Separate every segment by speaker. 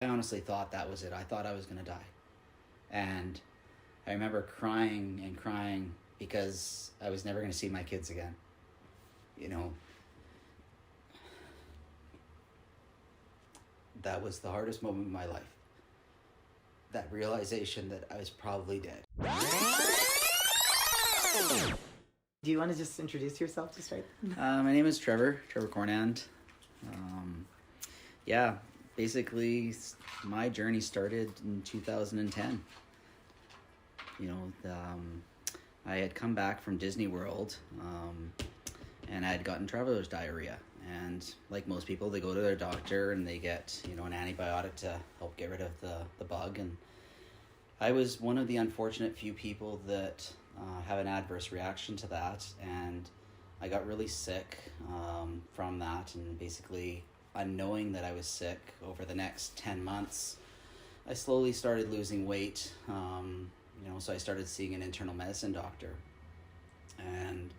Speaker 1: I honestly thought that was it. I thought I was going to die. And I remember crying and crying because I was never going to see my kids again. You know, that was the hardest moment of my life. That realization that I was probably dead.
Speaker 2: Do you want to just introduce yourself to start?
Speaker 1: My name is Trevor Cornand. Yeah, basically, my journey started in 2010. You know, I had come back from Disney World, and I had gotten traveler's diarrhea. And like most people, they go to their doctor and they get, an antibiotic to help get rid of the bug. And I was one of the unfortunate few people that have an adverse reaction to that. And I got really sick from that. And basically, unknowing that I was sick, over the next 10 months, I slowly started losing weight. So I started seeing an internal medicine doctor. And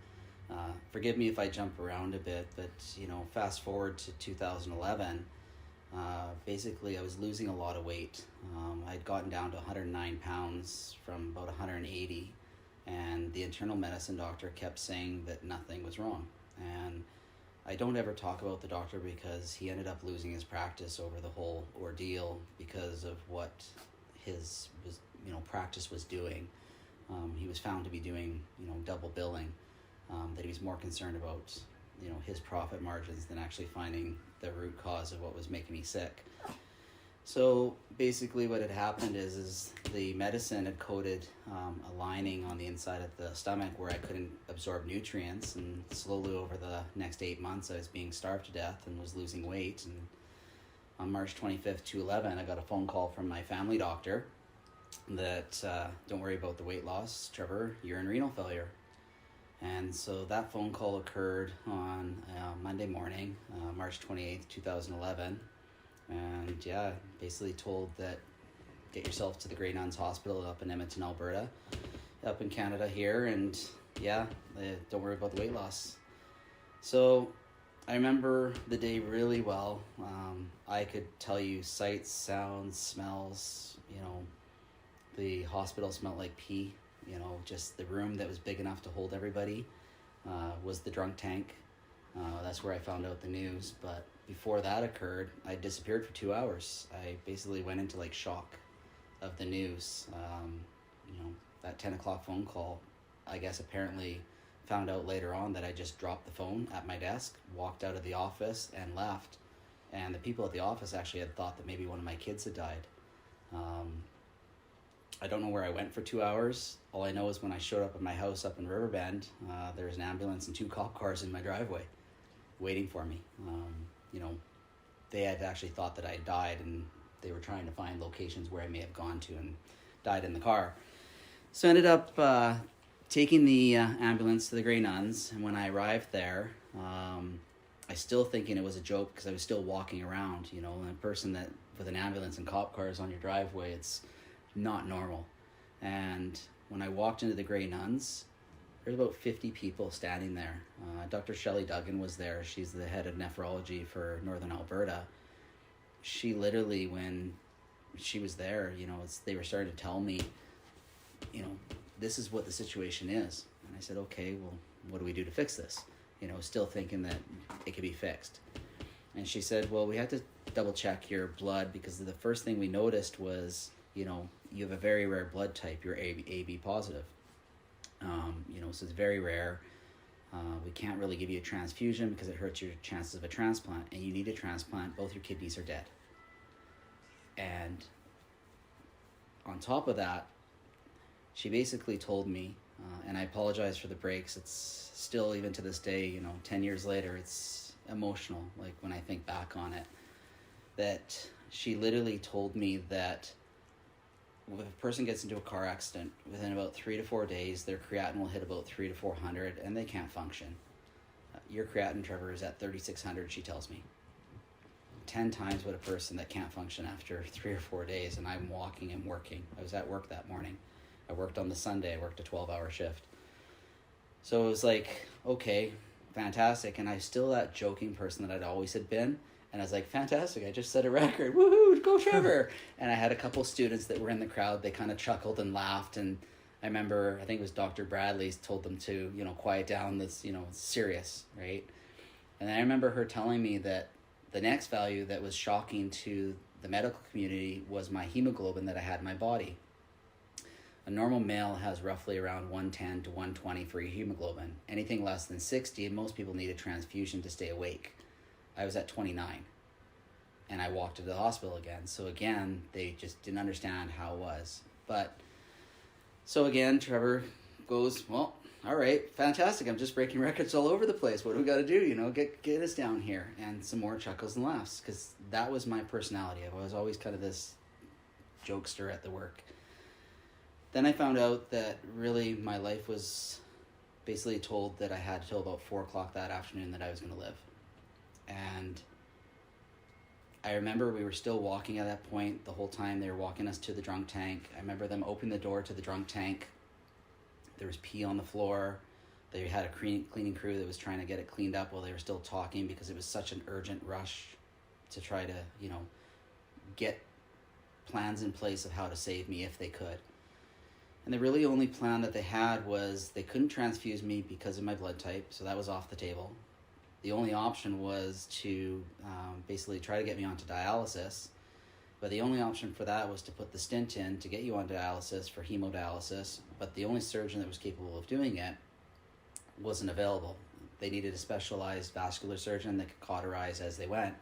Speaker 1: forgive me if I jump around a bit, but fast forward to 2011, basically I was losing a lot of weight. I'd gotten down to 109 pounds from about 180, and the internal medicine doctor kept saying that nothing was wrong. And I don't ever talk about the doctor because he ended up losing his practice over the whole ordeal because of what his practice was doing. He was found to be doing double billing. That he was more concerned about his profit margins than actually finding the root cause of what was making me sick. So basically what had happened is the medicine had coated a lining on the inside of the stomach where I couldn't absorb nutrients, and slowly over the next 8 months I was being starved to death and was losing weight. And on March 25th, 2011, I got a phone call from my family doctor that don't worry about the weight loss, Trevor, you're in renal failure. And so that phone call occurred on Monday morning, March 28th, 2011. And basically told that get yourself to the Grey Nuns Hospital up in Edmonton, Alberta, up in Canada here. And don't worry about the weight loss. So I remember the day really well. I could tell you sights, sounds, smells. The hospital smelled like pee. Just the room that was big enough to hold everybody was the drunk tank. That's where I found out the news. But before that occurred, I disappeared for 2 hours. I basically went into shock of the news. That 10 o'clock phone call, I guess apparently found out later on that I just dropped the phone at my desk, walked out of the office and left. And the people at the office actually had thought that maybe one of my kids had died. I don't know where I went for 2 hours. All I know is when I showed up at my house up in Riverbend, there was an ambulance and 2 cop cars in my driveway waiting for me. They had actually thought that I had died, and they were trying to find locations where I may have gone to and died in the car. So I ended up taking the ambulance to the Grey Nuns, and when I arrived there, I still thinking it was a joke because I was still walking around, and a person that with an ambulance and cop cars on your driveway, it's not normal. And when I walked into the Grey Nuns, there's about 50 people standing there. Dr. Shelley Duggan was there. She's the head of nephrology for Northern Alberta. She literally, when she was there, they were starting to tell me, this is what the situation is. And I said, okay, well, what do we do to fix this? Still thinking that it could be fixed. And she said, well, we had to double check your blood because the first thing we noticed was, you have a very rare blood type. You're AB positive. So it's very rare. We can't really give you a transfusion because it hurts your chances of a transplant, and you need a transplant. Both your kidneys are dead. And on top of that, she basically told me, and I apologize for the breaks. It's still, even to this day, 10 years later, it's emotional, like when I think back on it, that she literally told me that if a person gets into a car accident, within about 3 to 4 days, their creatinine will hit about 300 to 400, and they can't function. Your creatinine, Trevor, is at 3,600, she tells me. 10 times what a person that can't function after 3 or 4 days, and I'm walking and working. I was at work that morning. I worked on the Sunday. I worked a 12-hour shift. So it was like, okay, fantastic. And I was still that joking person that I'd always had been. And I was like, fantastic, I just set a record. Woohoo, go Trevor. And I had a couple students that were in the crowd. They kind of chuckled and laughed. And I remember, I think it was Dr. Bradley's told them to, quiet down, this, it's serious, right? And I remember her telling me that the next value that was shocking to the medical community was my hemoglobin that I had in my body. A normal male has roughly around 110 to 120 for your hemoglobin. Anything less than 60, and most people need a transfusion to stay awake. I was at 29, and I walked to the hospital again. So again, they just didn't understand how it was. But, so again, Trevor goes, well, all right, fantastic. I'm just breaking records all over the place. What do we got to do? Get us down here. And some more chuckles and laughs, because that was my personality. I was always kind of this jokester at the work. Then I found out that really my life was basically told that I had till about 4 o'clock that afternoon that I was going to live. And I remember we were still walking at that point the whole time. They were walking us to the drunk tank. I remember them opening the door to the drunk tank. There was pee on the floor. They had a cleaning crew that was trying to get it cleaned up while they were still talking, because it was such an urgent rush to try to, get plans in place of how to save me if they could. And the really only plan that they had was they couldn't transfuse me because of my blood type, so that was off the table. The only option was to basically try to get me onto dialysis, but the only option for that was to put the stent in to get you on dialysis for hemodialysis, but the only surgeon that was capable of doing it wasn't available. They needed a specialized vascular surgeon that could cauterize as they went,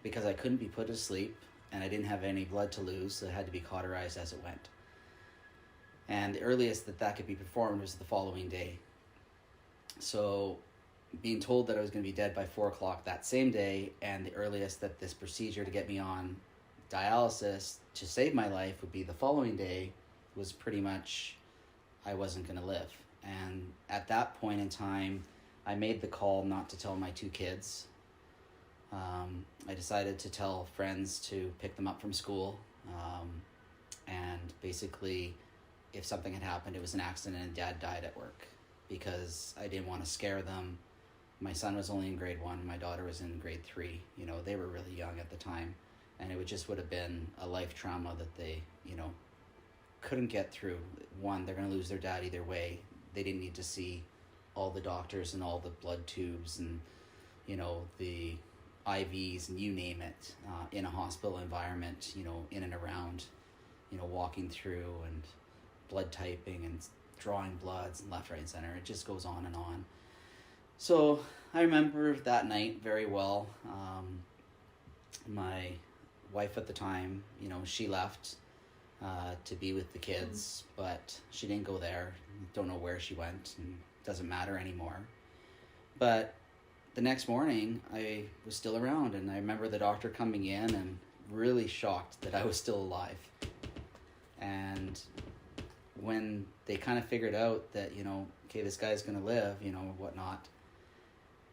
Speaker 1: because I couldn't be put to sleep and I didn't have any blood to lose, so it had to be cauterized as it went. And the earliest that could be performed was the following day. So being told that I was going to be dead by 4 o'clock that same day, and the earliest that this procedure to get me on dialysis to save my life would be the following day, was pretty much I wasn't going to live. And at that point in time, I made the call not to tell my 2 kids. I decided to tell friends to pick them up from school, and basically, if something had happened, it was an accident and Dad died at work, because I didn't want to scare them. My son was only in grade 1, my daughter was in grade 3. They were really young at the time, and it would have been a life trauma that they, couldn't get through. One, they're going to lose their dad either way. They didn't need to see all the doctors and all the blood tubes and, the IVs and you name it, in a hospital environment, in and around, walking through and blood typing and drawing bloods and left, right, and center. It just goes on and on. So I remember that night very well. My wife at the time, she left to be with the kids, but she didn't go there. Don't know where she went, and doesn't matter anymore. But the next morning, I was still around, and I remember the doctor coming in and really shocked that I was still alive. And when they kind of figured out that, okay, this guy's going to live, whatnot,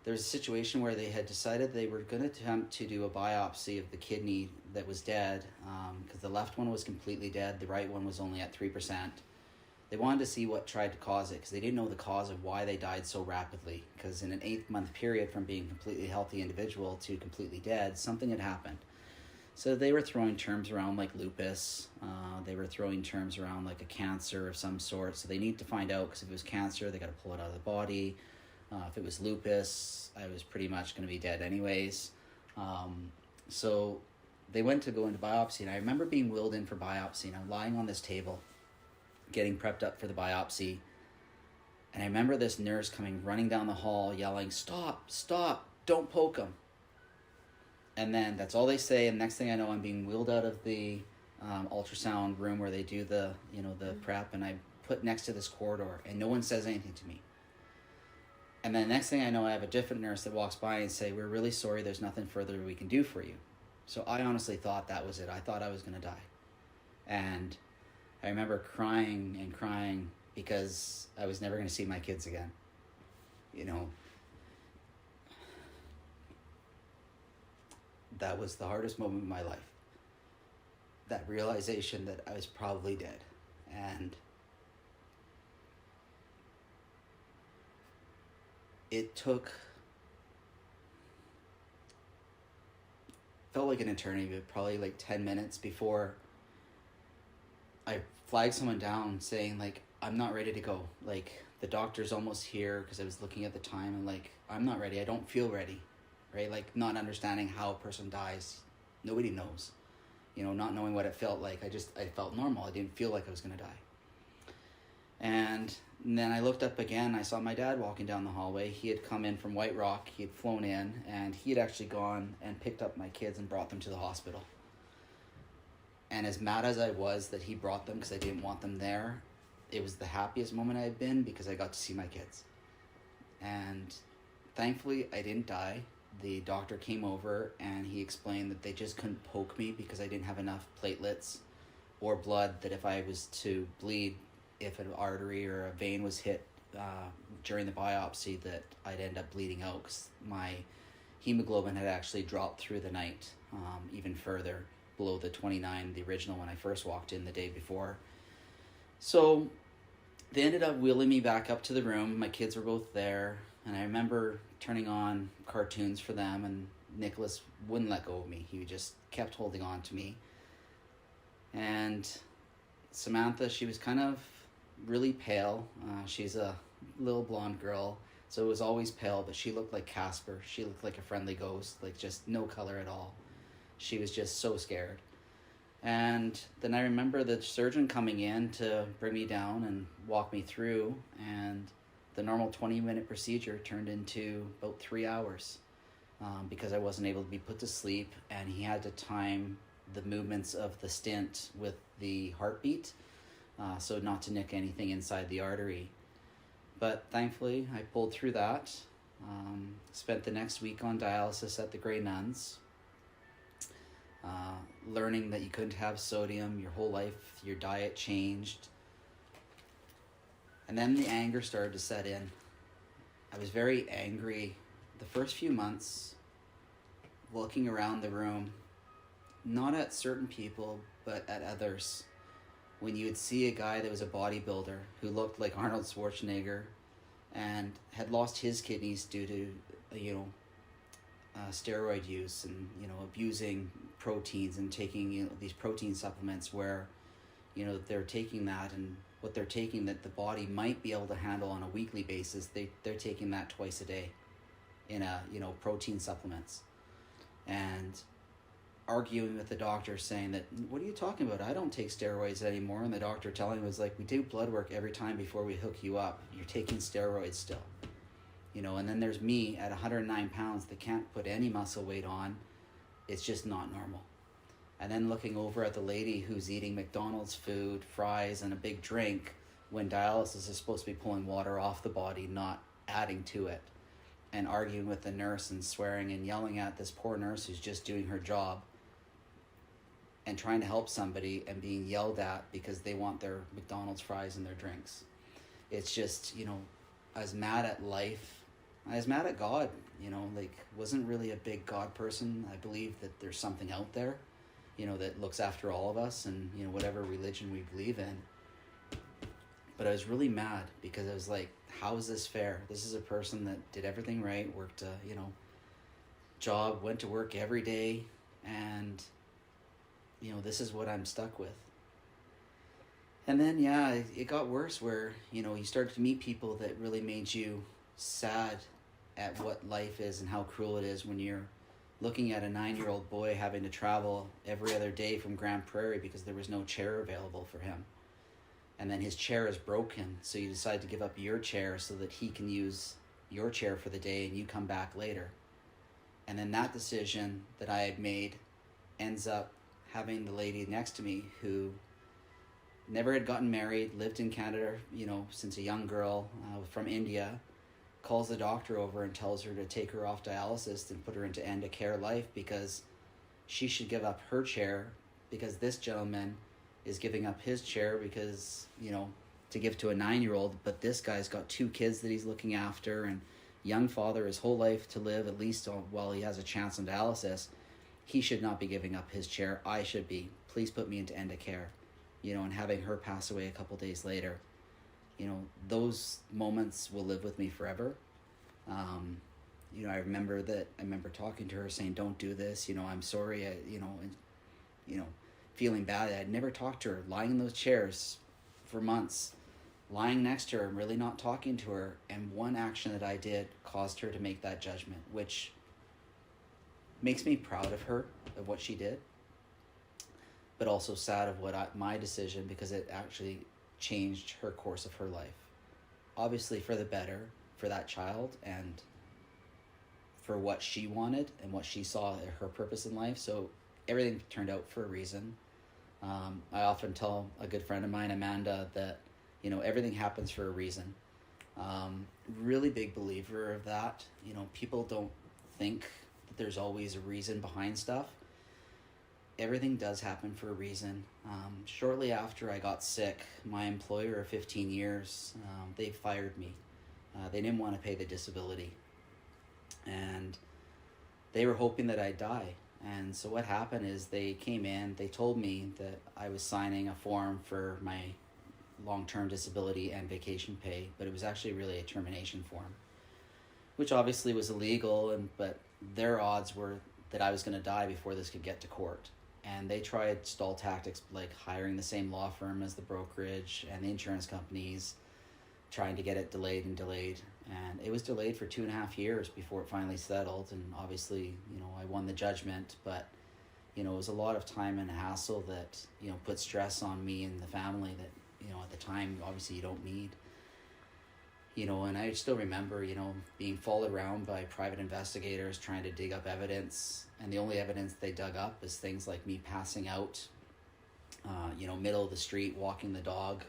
Speaker 1: there's a situation where they had decided they were going to attempt to do a biopsy of the kidney that was dead, because the left one was completely dead, the right one was only at 3%. They wanted to see what tried to cause it, because they didn't know the cause of why they died so rapidly, because in an 8-month period from being a completely healthy individual to completely dead, something had happened. So they were throwing terms around like lupus, they were throwing terms around like a cancer of some sort, so they need to find out, because if it was cancer, they got to pull it out of the body. If it was lupus, I was pretty much going to be dead anyways. So they went to go into biopsy, and I remember being wheeled in for biopsy, and I'm lying on this table, getting prepped up for the biopsy, and I remember this nurse coming running down the hall, yelling, "Stop, stop, don't poke him." And then that's all they say, and next thing I know, I'm being wheeled out of the ultrasound room where they do the prep, and I put next to this corridor, and no one says anything to me. And then next thing I know, I have a different nurse that walks by and say, "We're really sorry, there's nothing further we can do for you." So I honestly thought that was it. I thought I was going to die. And I remember crying and crying because I was never going to see my kids again. That was the hardest moment of my life. That realization that I was probably dead. And it took felt like an eternity, but probably like 10 minutes before I flagged someone down saying, like, I'm not ready to go. Like, the doctor's almost here, because I was looking at the time and like, I'm not ready. I don't feel ready, right? Like, not understanding how a person dies. Nobody knows, you know, not knowing what it felt like. I felt normal. I didn't feel like I was going to die. And then I looked up again. I saw my dad walking down the hallway. He had come in from White Rock. He had flown in, and he had actually gone and picked up my kids and brought them to the hospital. And as mad as I was that he brought them because I didn't want them there, it was the happiest moment I had been, because I got to see my kids. And thankfully, I didn't die. The doctor came over and he explained that they just couldn't poke me because I didn't have enough platelets or blood, that if I was to bleed, if an artery or a vein was hit during the biopsy, that I'd end up bleeding out, because my hemoglobin had actually dropped through the night, even further below the 29, the original, when I first walked in the day before. So they ended up wheeling me back up to the room. My kids were both there, and I remember turning on cartoons for them, and Nicholas wouldn't let go of me. He just kept holding on to me. And Samantha, she was kind of really pale. She's a little blonde girl, so it was always pale, but she looked like Casper. She looked like a friendly ghost, like just no color at all. She was just so scared. And then I remember the surgeon coming in to bring me down and walk me through, and the normal 20-minute procedure turned into about 3 hours, because I wasn't able to be put to sleep, and he had to time the movements of the stent with the heartbeat, so not to nick anything inside the artery. But thankfully, I pulled through that. Spent the next week on dialysis at the Grey Nuns, learning that you couldn't have sodium your whole life. Your diet changed. And then the anger started to set in. I was very angry the first few months, looking around the room, not at certain people, but at others. When you would see a guy that was a bodybuilder who looked like Arnold Schwarzenegger and had lost his kidneys due to, steroid use and, abusing proteins and taking, these protein supplements where, they're taking that, and what they're taking that the body might be able to handle on a weekly basis, they're taking that twice a day in protein supplements. And arguing with the doctor, saying that, what are you talking about? I don't take steroids anymore. And the doctor telling him was like, we do blood work every time before we hook you up. You're taking steroids still. And then there's me at 109 pounds that can't put any muscle weight on. It's just not normal. And then looking over at the lady who's eating McDonald's food, fries, and a big drink, when dialysis is supposed to be pulling water off the body, not adding to it. And arguing with the nurse and swearing and yelling at this poor nurse who's just doing her job and trying to help somebody, and being yelled at because they want their McDonald's fries and their drinks. It's just, I was mad at life. I was mad at God, wasn't really a big God person. I believe that there's something out there, that looks after all of us, and, whatever religion we believe in. But I was really mad because I was like, how is this fair? This is a person that did everything right, worked a, job, went to work every day, and, this is what I'm stuck with. And then, it got worse where, you started to meet people that really made you sad at what life is and how cruel it is when you're looking at a 9-year-old boy having to travel every other day from Grand Prairie because there was no chair available for him. And then his chair is broken, so you decide to give up your chair so that he can use your chair for the day and you come back later. And then that decision that I had made ends up having the lady next to me who never had gotten married, lived in Canada, since a young girl, from India, calls the doctor over and tells her to take her off dialysis and put her into end of care life because she should give up her chair because this gentleman is giving up his chair because, to give to a 9-year-old, but this guy's got 2 kids that he's looking after and young father, his whole life to live, at least while he has a chance on dialysis. He should not be giving up his chair. I should be. Please put me into end of care. And having her pass away a couple days later, those moments will live with me forever. I remember talking to her saying, don't do this, I'm sorry, feeling bad. I'd never talked to her, lying in those chairs for months, lying next to her and really not talking to her. And one action that I did caused her to make that judgment, which makes me proud of her, of what she did, but also sad of my decision, because it actually changed her course of her life. Obviously for the better for that child and for what she wanted and what she saw her purpose in life. So everything turned out for a reason. I often tell a good friend of mine, Amanda, that, everything happens for a reason. Really big believer of that. People don't think that there's always a reason behind stuff. Everything does happen for a reason. Shortly after I got sick, my employer of 15 years, they fired me. They didn't want to pay the disability. And they were hoping that I'd die. And so what happened is they came in, they told me that I was signing a form for my long-term disability and vacation pay, but it was actually really a termination form, which obviously was illegal, but their odds were that I was going to die before this could get to court. And they tried stall tactics, like hiring the same law firm as the brokerage and the insurance companies, trying to get it delayed. And it was delayed for 2.5 years before it finally settled. And obviously, I won the judgment, but, it was a lot of time and hassle that, put stress on me and the family that, at the time, obviously you don't need. And I still remember, being followed around by private investigators trying to dig up evidence. And the only evidence they dug up is things like me passing out, middle of the street, walking the dog,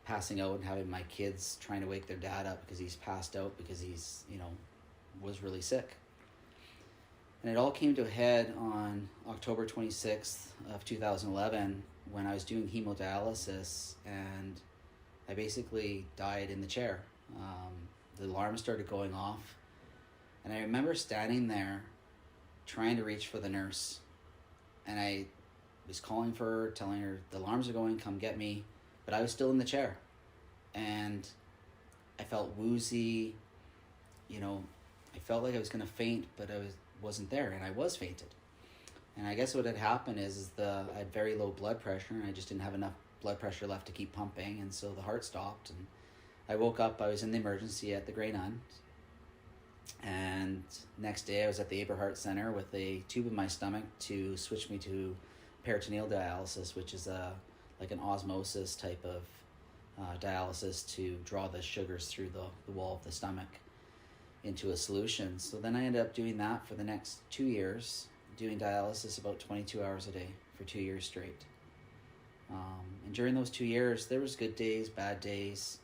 Speaker 1: passing out and having my kids trying to wake their dad up because he's passed out because he's, was really sick. And it all came to a head on October 26th of 2011 when I was doing hemodialysis, and I basically died in the chair. The alarm started going off, and I remember standing there trying to reach for the nurse, and I was calling for her, telling her the alarms are going, come get me, but I was still in the chair, and I felt woozy. I felt like I was going to faint, but I wasn't there, and I was fainted. And I guess what had happened is I had very low blood pressure, and I just didn't have enough blood pressure left to keep pumping, and so the heart stopped. And I woke up, I was in the emergency at the Grey Nun, and next day I was at the Aberhart Center with a tube in my stomach to switch me to peritoneal dialysis, which is like an osmosis type of dialysis to draw the sugars through the wall of the stomach into a solution. So then I ended up doing that for the next 2 years, doing dialysis about 22 hours a day for 2 years straight. And during those 2 years, there was good days, bad days,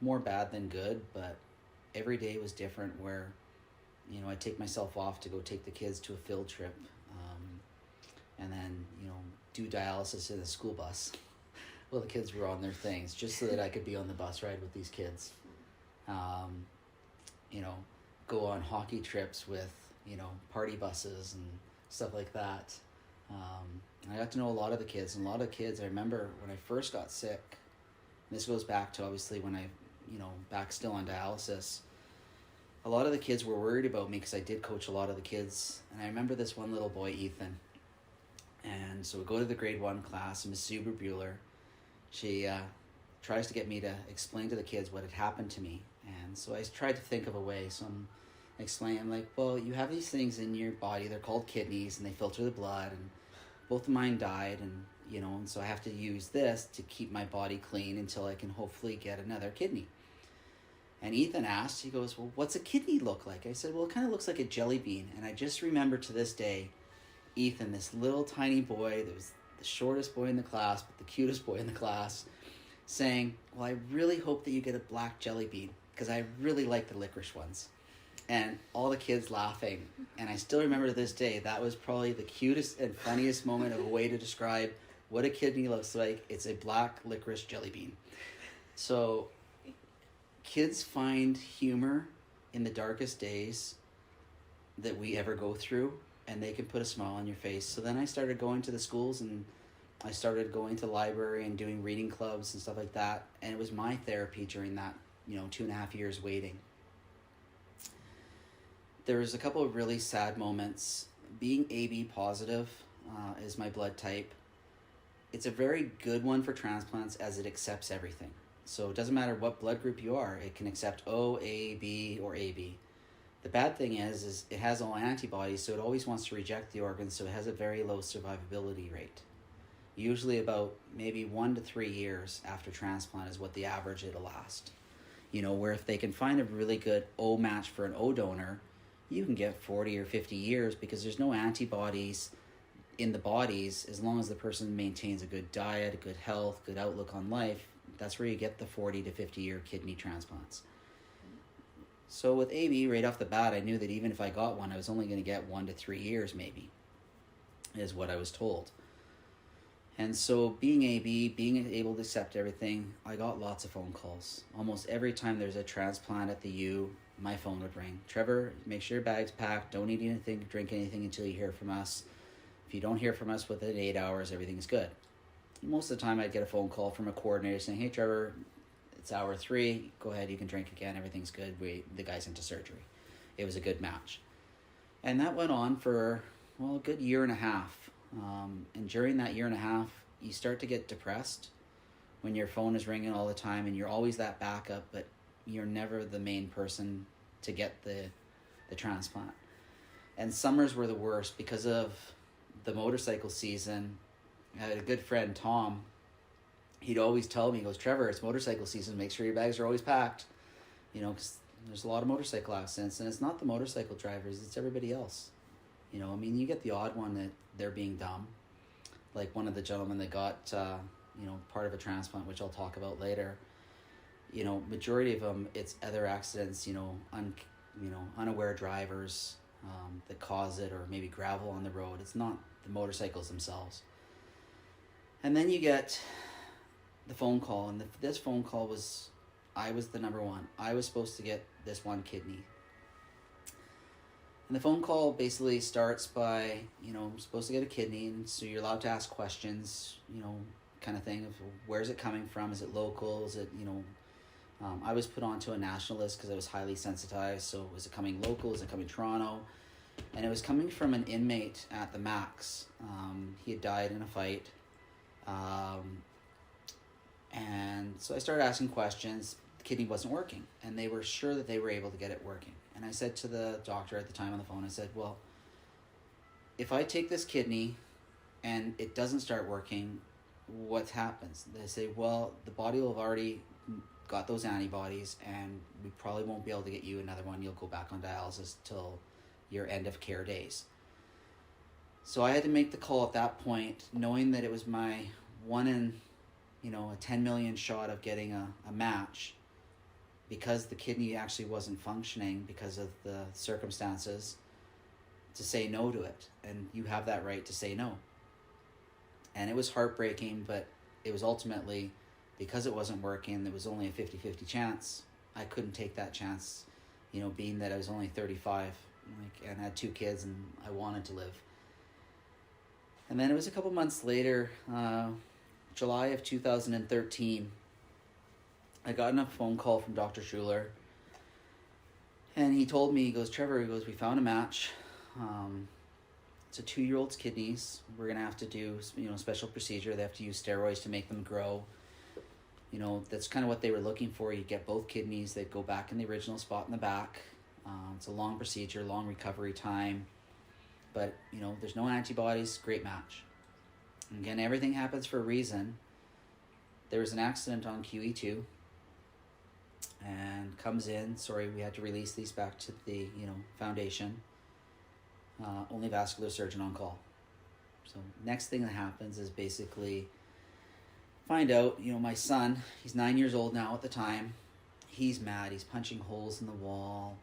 Speaker 1: more bad than good, but every day was different where, I'd take myself off to go take the kids to a field trip, and then, do dialysis in a school bus. Well, the kids were on their things, just so that I could be on the bus ride with these kids. Go on hockey trips with, party buses and stuff like that. I got to know a lot of the kids, and a lot of kids, I remember when I first got sick, and this goes back to obviously when I, back still on dialysis, a lot of the kids were worried about me because I did coach a lot of the kids. And I remember this one little boy, Ethan. And so we go to the grade 1 class, and Miss Zuber Bueller, she tries to get me to explain to the kids what had happened to me. And so I tried to think of a way. So I'm explaining, I'm like, well, you have these things in your body, they're called kidneys, and they filter the blood, and both of mine died, and and so I have to use this to keep my body clean until I can hopefully get another kidney. And Ethan asked, he goes, well, what's a kidney look like? I said, well, it kind of looks like a jelly bean. And I just remember to this day, Ethan, this little tiny boy that was the shortest boy in the class, but the cutest boy in the class, saying, well, I really hope that you get a black jelly bean because I really like the licorice ones. And all the kids laughing. And I still remember to this day, that was probably the cutest and funniest moment of a way to describe what a kidney looks like. It's a black licorice jelly bean. So kids find humor in the darkest days that we ever go through, and they can put a smile on your face. So then I started going to the schools, and I started going to the library and doing reading clubs and stuff like that. And it was my therapy during that, 2.5 years waiting. There was a couple of really sad moments. Being AB positive is my blood type. It's a very good one for transplants as it accepts everything. So it doesn't matter what blood group you are, it can accept O, A, B, or AB. The bad thing is it has all antibodies, so it always wants to reject the organ, so it has a very low survivability rate. Usually about maybe 1 to 3 years after transplant is what the average it'll last. Where if they can find a really good O match for an O donor, you can get 40 or 50 years because there's no antibodies in the bodies as long as the person maintains a good diet, a good health, good outlook on life. That's where you get the 40 to 50 year kidney transplants. So with AB, right off the bat, I knew that even if I got one, I was only going to get 1 to 3 years maybe, is what I was told. And so being AB, being able to accept everything, I got lots of phone calls. Almost every time there's a transplant at the U, my phone would ring. Trevor, make sure your bag's packed. Don't eat anything, drink anything until you hear from us. If you don't hear from us within 8 hours, everything's good. Most of the time I'd get a phone call from a coordinator saying, hey Trevor, it's hour 3, go ahead, you can drink again, everything's good, the guy's into surgery. It was a good match. And that went on for, a good year and a half. And during that year and a half, you start to get depressed when your phone is ringing all the time and you're always that backup, but you're never the main person to get the transplant. And summers were the worst because of the motorcycle season. I had a good friend, Tom. He'd always tell me, he goes, Trevor, it's motorcycle season. Make sure your bags are always packed. Because there's a lot of motorcycle accidents. And it's not the motorcycle drivers, it's everybody else. You get the odd one that they're being dumb. Like one of the gentlemen that got, part of a transplant, which I'll talk about later. Majority of them, it's other accidents, unaware drivers that cause it, or maybe gravel on the road. It's not the motorcycles themselves. And then you get the phone call, and this phone call was, I was the number one. I was supposed to get this one kidney. And the phone call basically starts by, I'm supposed to get a kidney, and so you're allowed to ask questions, kind of thing of where's it coming from? Is it local? Is it, I was put onto a national list because I was highly sensitized. So was it coming local? Is it coming Toronto? And it was coming from an inmate at the Max. He had died in a fight. And so I started asking questions. The kidney wasn't working, and they were sure that they were able to get it working. And I said to the doctor at the time on the phone, I said, well, if I take this kidney and it doesn't start working, what happens? They say, well, the body will have already got those antibodies and we probably won't be able to get you another one. You'll go back on dialysis till your end of care days. So I had to make the call at that point, knowing that it was my 1 in, a 10 million shot of getting a match, because the kidney actually wasn't functioning because of the circumstances, to say no to it. And you have that right to say no. And it was heartbreaking, but it was ultimately, because it wasn't working, there was only a 50-50 chance. I couldn't take that chance, being that I was only 35 and had 2 kids and I wanted to live. And then it was a couple months later, July of 2013, I got a phone call from Dr. Schuler, and he told me, he goes, Trevor, we found a match. It's a 2-year-old's kidneys. We're going to have to do, special procedure. They have to use steroids to make them grow. That's kind of what they were looking for. You get both kidneys. They'd go back in the original spot in the back. It's a long procedure, long recovery time. But, there's no antibodies. Great match. And again, everything happens for a reason. There was an accident on QE2. And comes in, we had to release these back to the, foundation. Only vascular surgeon on call. So next thing that happens is basically find out, my son, he's 9 years old now at the time. He's mad. He's punching holes in the wall.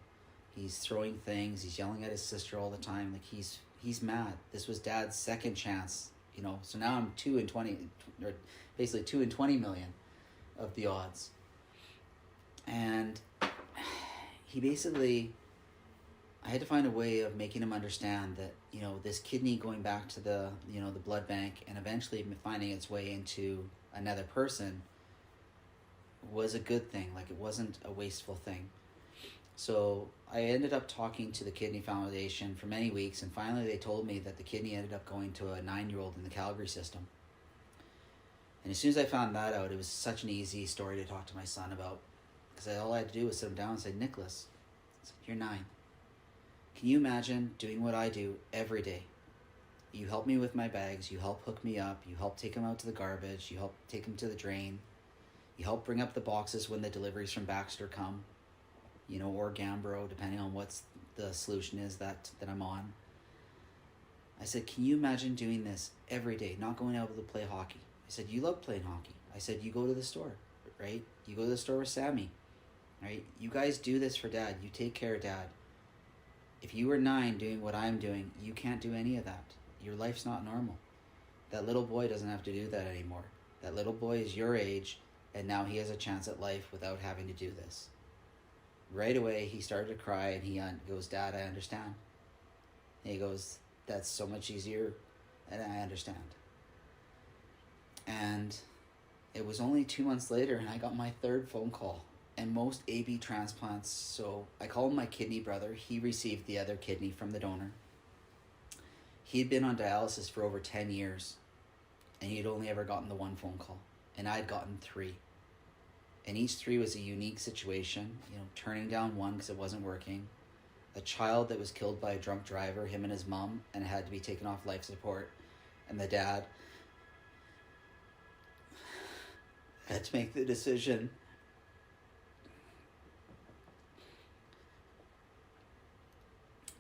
Speaker 1: He's throwing things. He's yelling at his sister all the time. Like he's mad. This was Dad's second chance, So now I'm 2 in 20, or basically 2 in 20 million of the odds. And he basically, I had to find a way of making him understand that, this kidney going back to the, the blood bank and eventually finding its way into another person was a good thing. Like, it wasn't a wasteful thing. So I ended up talking to the Kidney Foundation for many weeks, and finally they told me that the kidney ended up going to a 9-year-old in the Calgary system. And as soon as I found that out, it was such an easy story to talk to my son about. Because all I had to do was sit him down and say, Nicholas, I said, you're 9. Can you imagine doing what I do every day? You help me with my bags, you help hook me up, you help take them out to the garbage, you help take them to the drain, you help bring up the boxes when the deliveries from Baxter come, or Gambro, depending on what's the solution is that I'm on. I said, can you imagine doing this every day, not going out to play hockey? I said, you love playing hockey. I said, you go to the store, right? You go to the store with Sammy, right? You guys do this for Dad. You take care of Dad. If you were 9 doing what I'm doing, you can't do any of that. Your life's not normal. That little boy doesn't have to do that anymore. That little boy is your age, and now he has a chance at life without having to do this. Right away, he started to cry, and he goes, Dad, I understand. And he goes, that's so much easier, and I understand. And it was only 2 months later, and I got my 3rd phone call. And most AB transplants, so I call him my kidney brother. He received the other kidney from the donor. He'd been on dialysis for over 10 years, and he'd only ever gotten the 1 phone call, and I'd gotten 3. And each 3 was a unique situation, turning down one because it wasn't working, a child that was killed by a drunk driver, him and his mom, and had to be taken off life support, and the dad had to make the decision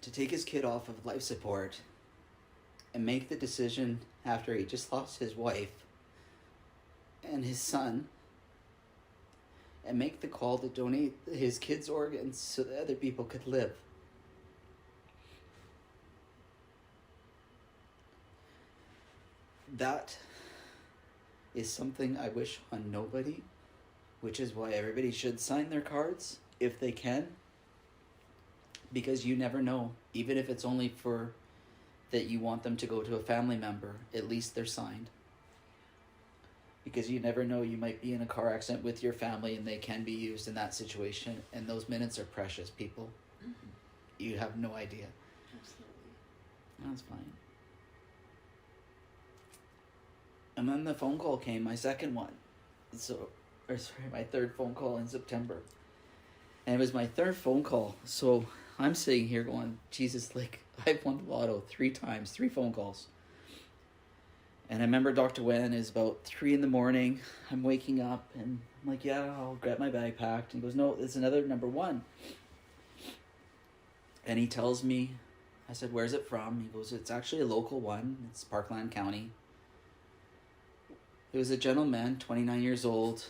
Speaker 1: to take his kid off of life support and make the decision after he just lost his wife and his son, and make the call to donate his kid's organs so that other people could live. That is something I wish on nobody, which is why everybody should sign their cards if they can, because you never know. Even if it's only for that you want them to go to a family member, at least they're signed. Because you never know, you might be in a car accident with your family and they can be used in that situation, and those minutes are precious, people. Mm-hmm. You have no idea. Absolutely. That's fine. And then the phone call came, my second one. My 3rd phone call in September. And it was my 3rd phone call. So I'm sitting here going, Jesus, I've won the lotto 3 times, 3 phone calls. And I remember Dr. Wen is about 3 a.m. I'm waking up and I'm like, yeah, I'll get my bag packed. And he goes, no, it's another number 1. And he tells me, I said, where's it from? He goes, it's actually a local one. It's Parkland County. It was a gentleman, 29 years old,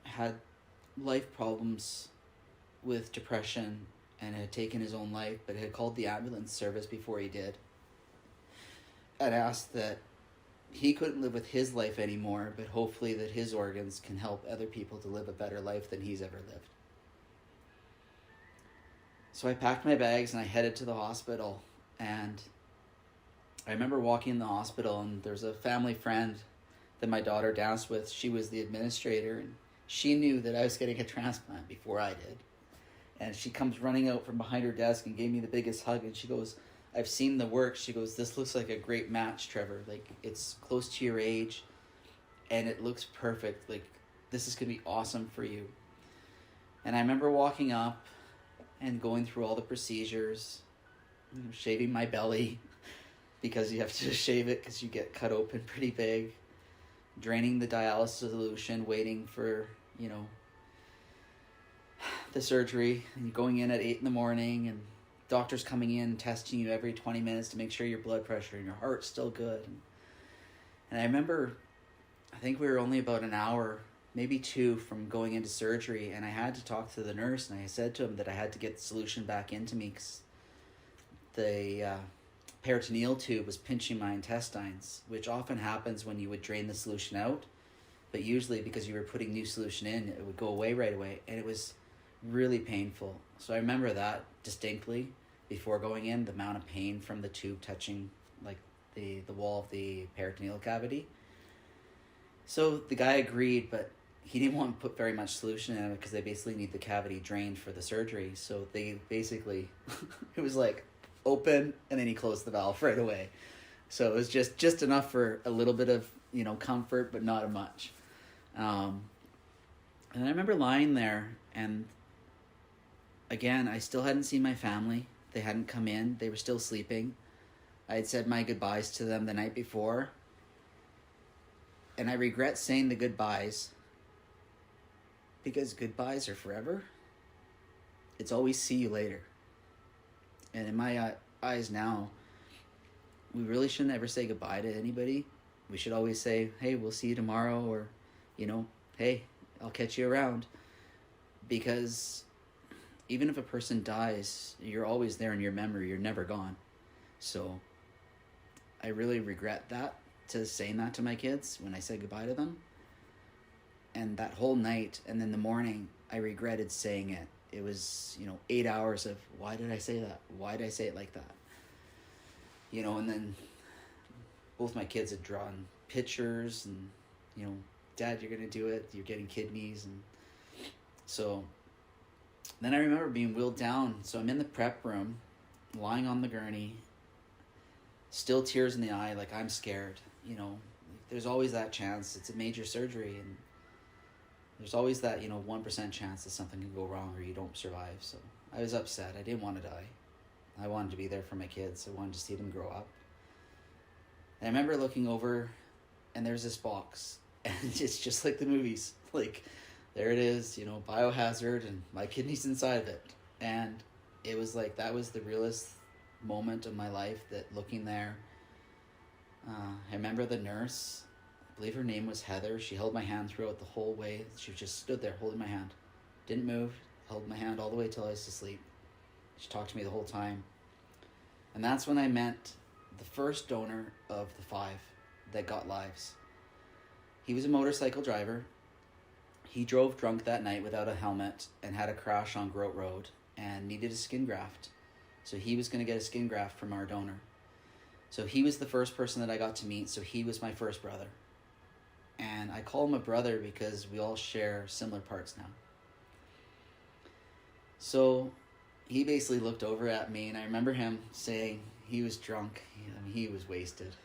Speaker 1: had life problems with depression and had taken his own life, but had called the ambulance service before he did and asked that he couldn't live with his life anymore, but hopefully that his organs can help other people to live a better life than he's ever lived. So I packed my bags and I headed to the hospital, and I remember walking in the hospital, and there's a family friend that my daughter danced with. She was the administrator, and she knew that I was getting a transplant before I did. And she comes running out from behind her desk and gave me the biggest hug, and she goes, I've seen the work. She goes, this looks like a great match, Trevor. It's close to your age, and it looks perfect. This is going to be awesome for you. And I remember walking up and going through all the procedures, shaving my belly, because you have to shave it because you get cut open pretty big, draining the dialysis solution, waiting for, the surgery, and you're going in at 8 a.m, and doctors coming in and testing you every 20 minutes to make sure your blood pressure and your heart's still good. And I remember, I think we were only about an hour, maybe 2 from going into surgery, and I had to talk to the nurse, and I said to him that I had to get the solution back into me because the peritoneal tube was pinching my intestines, which often happens when you would drain the solution out, but usually because you were putting new solution in, it would go away right away, and it was really painful. So I remember that distinctly before going in, the amount of pain from the tube touching the wall of the peritoneal cavity. So the guy agreed, but he didn't want to put very much solution in it because they basically need the cavity drained for the surgery. So they basically, it was like open and then he closed the valve right away. So it was just enough for a little bit of, comfort, but not much. And I remember lying there, and again, I still hadn't seen my family. They hadn't come in. They were still sleeping. I had said my goodbyes to them the night before. And I regret saying the goodbyes because goodbyes are forever. It's always see you later. And in my eyes now, we really shouldn't ever say goodbye to anybody. We should always say, hey, we'll see you tomorrow, or, hey, I'll catch you around. Because even if a person dies, you're always there in your memory. You're never gone. So I really regret that, to saying that to my kids when I said goodbye to them. And that whole night and then the morning, I regretted saying it. It was, 8 hours of, why did I say that? Why did I say it like that? And then both my kids had drawn pictures and, Dad, you're going to do it. You're getting kidneys. And so then I remember being wheeled down. So I'm in the prep room, lying on the gurney, still tears in the eye, like I'm scared. There's always that chance. It's a major surgery, and there's always that, 1% chance that something can go wrong or you don't survive. So I was upset. I didn't want to die. I wanted to be there for my kids. I wanted to see them grow up. And I remember looking over, and there's this box, and it's just like the movies. Like, there it is, biohazard, and my kidney's inside of it. And it was like, that was the realest moment of my life, that looking there. I remember the nurse, I believe her name was Heather. She held my hand throughout the whole way. She just stood there holding my hand. Didn't move, held my hand all the way till I was asleep. She talked to me the whole time. And that's when I met the first donor of the 5 that got lives. He was a motorcycle driver. He drove drunk that night without a helmet and had a crash on Groat Road and needed a skin graft. So he was going to get a skin graft from our donor. So he was the first person that I got to meet. So he was my first brother. And I call him a brother because we all share similar parts now. So he basically looked over at me, and I remember him saying he was drunk. He was wasted.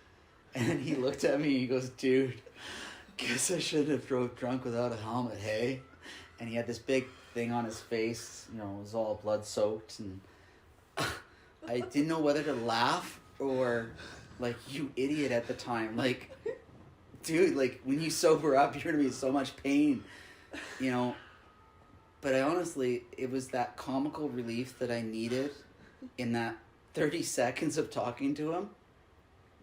Speaker 1: And he looked at me and he goes, dude, guess I shouldn't have drove drunk without a helmet, hey? And he had this big thing on his face, it was all blood soaked, and I didn't know whether to laugh or like, you idiot at the time. Like, dude, like when you sober up, you're gonna be in so much pain, But I honestly, it was that comical relief that I needed in that 30 seconds of talking to him,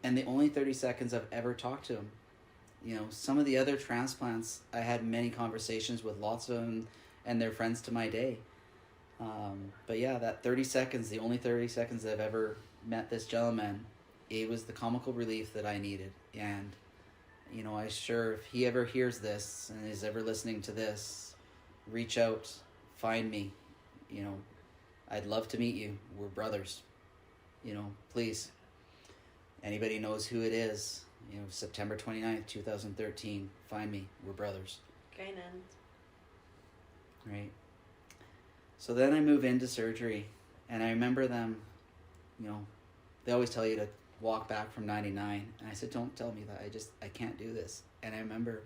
Speaker 1: and the only 30 seconds I've ever talked to him. Some of the other transplants, I had many conversations with lots of them and their friends to my day. But yeah, that 30 seconds, the only 30 seconds I've ever met this gentleman, it was the comical relief that I needed. And, I sure, if he ever hears this and is ever listening to this, reach out, find me. I'd love to meet you. We're brothers. Please. Anybody knows who it is, September 29th, 2013, find me. We're brothers. Right. So then I move into surgery, and I remember them, they always tell you to walk back from 99. And I said, don't tell me that. I can't do this. And I remember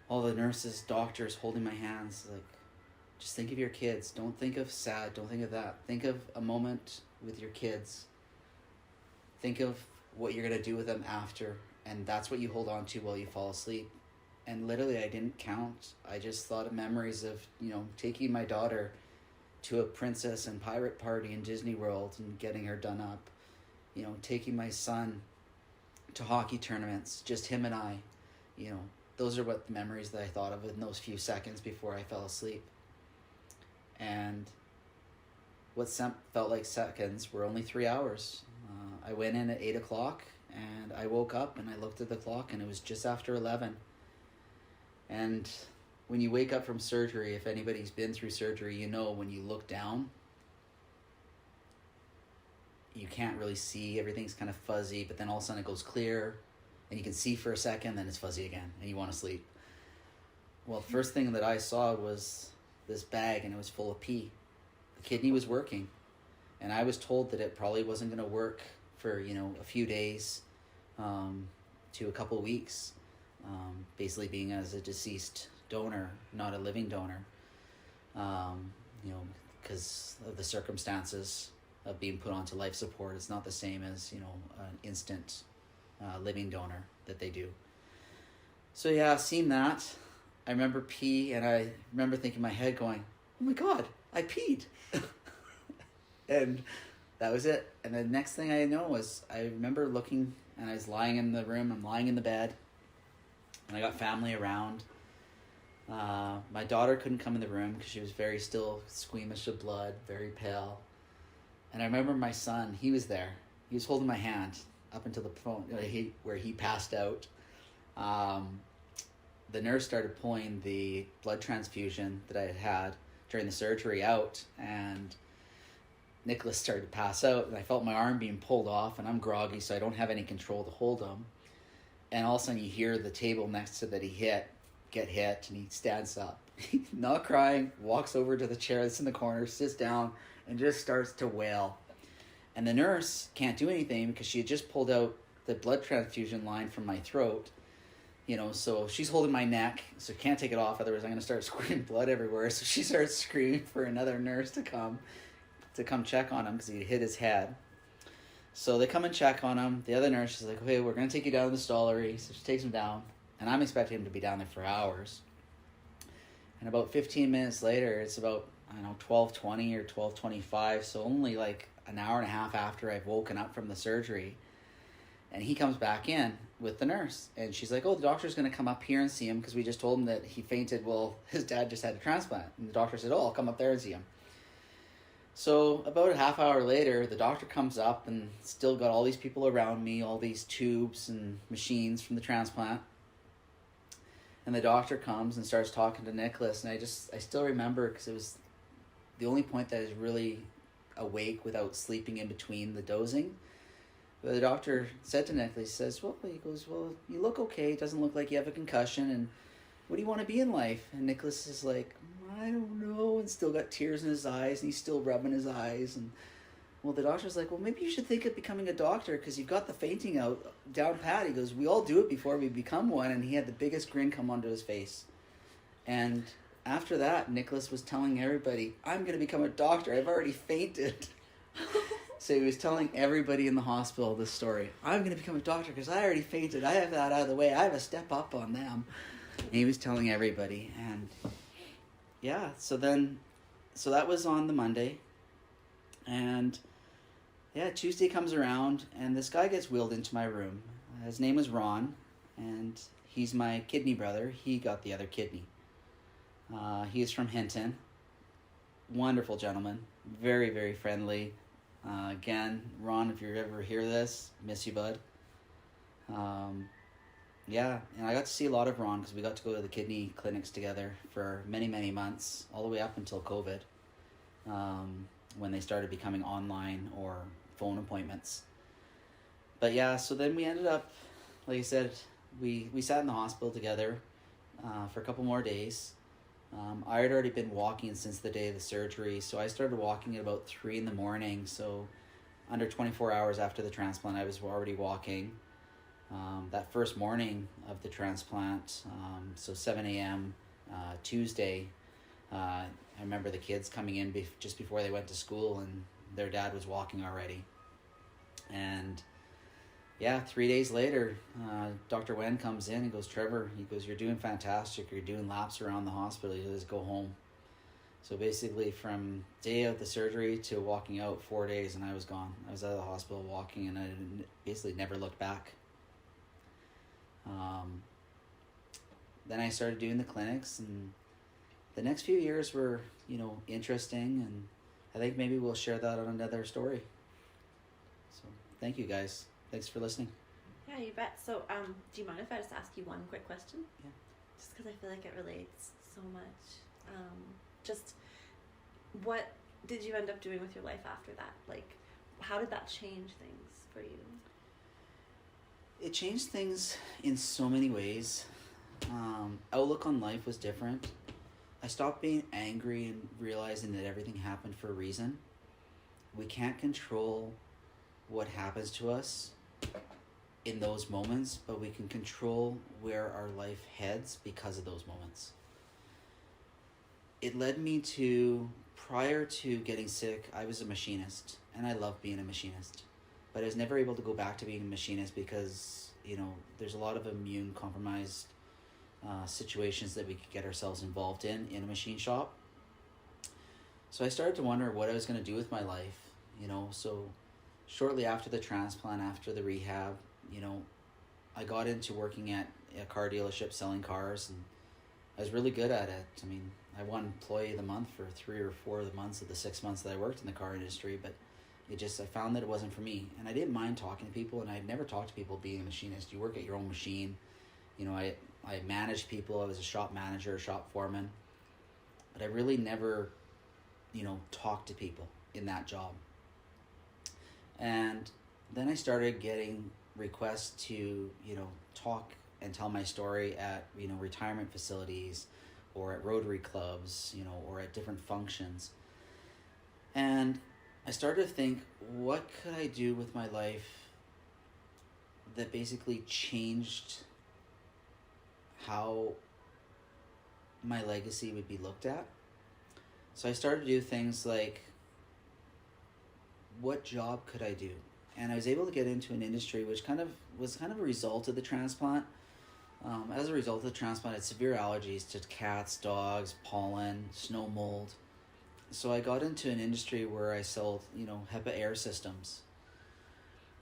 Speaker 1: all the nurses, doctors holding my hands, like, just think of your kids. Don't think of sad. Don't think of that. Think of a moment with your kids. Think of what you're going to do with them after. And that's what you hold on to while you fall asleep. And literally, I didn't count. I just thought of memories of, taking my daughter to a princess and pirate party in Disney World and getting her done up. Taking my son to hockey tournaments, just him and I. Those are what the memories that I thought of in those few seconds before I fell asleep. And what felt like seconds were only 3 hours. I went in at 8 o'clock, and I woke up and I looked at the clock, and it was just after 11. And when you wake up from surgery, if anybody's been through surgery, when you look down, you can't really see. Everything's kind of fuzzy, but then all of a sudden it goes clear, and you can see for a second, then it's fuzzy again, and you want to sleep. Well, the first thing that I saw was this bag, and it was full of pee. The kidney was working, and I was told that it probably wasn't going to work for, a few days to a couple weeks, basically being as a deceased donor, not a living donor, because of the circumstances of being put onto life support. It's not the same as, an instant living donor that they do. So yeah, seeing that, I remember pee, and I remember thinking in my head going, oh my God, I peed. And that was it. And the next thing I know was I remember looking, and I was lying in the room, I'm lying in the bed, and I got family around. My daughter couldn't come in the room because she was very still squeamish of blood, very pale. And I remember my son, he was there. He was holding my hand up until the point where he passed out. The nurse started pulling the blood transfusion that I had during the surgery out, and Nicholas started to pass out, and I felt my arm being pulled off, and I'm groggy, so I don't have any control to hold him. And all of a sudden you hear the table next to that he get hit, and he stands up. Not crying, walks over to the chair that's in the corner, sits down, and just starts to wail. And the nurse can't do anything because she had just pulled out the blood transfusion line from my throat. So she's holding my neck, so can't take it off, otherwise I'm going to start squirting blood everywhere. So she starts screaming for another nurse to come check on him because he hit his head. So they come and check on him. The other nurse is like, okay, we're going to take you down to the stollery. So she takes him down, and I'm expecting him to be down there for hours. And about 15 minutes later, it's about, 12:20 or 12:25, so only like an hour and a half after I've woken up from the surgery. And he comes back in with the nurse, and she's like, oh, the doctor's going to come up here and see him because we just told him that he fainted. Well, his dad just had a transplant. And the doctor said, oh, I'll come up there and see him. So about a half hour later, the doctor comes up and still got all these people around me, all these tubes and machines from the transplant. And the doctor comes and starts talking to Nicholas, and I still remember because it was the only point that I was really awake without sleeping in between the dozing. But the doctor said to Nicholas, he says, well, you look okay. It doesn't look like you have a concussion. And what do you want to be in life? And Nicholas is like, I don't know. And still got tears in his eyes. And he's still rubbing his eyes. And well, the doctor's like, well, maybe you should think of becoming a doctor because you've got the fainting out down pat. He goes, we all do it before we become one. And he had the biggest grin come onto his face. And after that, Nicholas was telling everybody, I'm going to become a doctor. I've already fainted. So he was telling everybody in the hospital this story. I'm going to become a doctor because I already fainted. I have that out of the way. I have a step up on them. And he was telling everybody. And yeah, so that was on the Monday. And yeah, Tuesday comes around, and this guy gets wheeled into my room. His name was Ron, and he's my kidney brother. He got the other kidney. He is from Hinton. Wonderful gentleman. Very, very friendly. Again, Ron, if you ever hear this, miss you, bud. Yeah, and I got to see a lot of Ron because we got to go to the kidney clinics together for many, many months, all the way up until COVID, when they started becoming online or phone appointments. But yeah, so then we ended up, like I said, we sat in the hospital together for a couple more days. I had already been walking since the day of the surgery, so I started walking at about 3 a.m. So under 24 hours after the transplant, I was already walking. That first morning of the transplant, so 7 a.m. Tuesday, I remember the kids coming in just before they went to school, and their dad was walking already. And yeah, 3 days later, Dr. Wen comes in and goes, Trevor, he goes, you're doing fantastic. You're doing laps around the hospital. He says, go home. So basically from day of the surgery to walking out 4 days, and I was gone. I was out of the hospital walking, and I basically never looked back. Then I started doing the clinics, and the next few years were, interesting, and I think maybe we'll share that on another story. So thank you guys. Thanks for listening.
Speaker 3: Yeah, you bet. So, do you mind if I just ask you one quick question?
Speaker 1: Yeah.
Speaker 3: Just because I feel like it relates so much. Just what did you end up doing with your life after that? Like, how did that change things for you?
Speaker 1: It changed things in so many ways. outlook on life was different. I stopped being angry and realizing that everything happened for a reason. We can't control what happens to us in those moments, but we can control where our life heads because of those moments. It led me to, prior to getting sick, I was a machinist, and I love being a machinist. But I was never able to go back to being a machinist because, there's a lot of immune compromised situations that we could get ourselves involved in a machine shop. So I started to wonder what I was going to do with my life, so shortly after the transplant, after the rehab, I got into working at a car dealership selling cars, and I was really good at it. I mean, I won Employee of the Month for 3 or 4 of the months of the 6 months that I worked in the car industry, but I found that it wasn't for me. And I didn't mind talking to people, and I'd never talked to people being a machinist. You work at your own machine. I managed people. I was a shop manager, a shop foreman, but I really never, talked to people in that job. And then I started getting requests to, talk and tell my story at, retirement facilities or at Rotary clubs, or at different functions. And I started to think, what could I do with my life that basically changed how my legacy would be looked at? So I started to do things like, what job could I do? And I was able to get into an industry which was a result of the transplant. As a result of the transplant, I had severe allergies to cats, dogs, pollen, snow mold. So I got into an industry where I sold, HEPA air systems.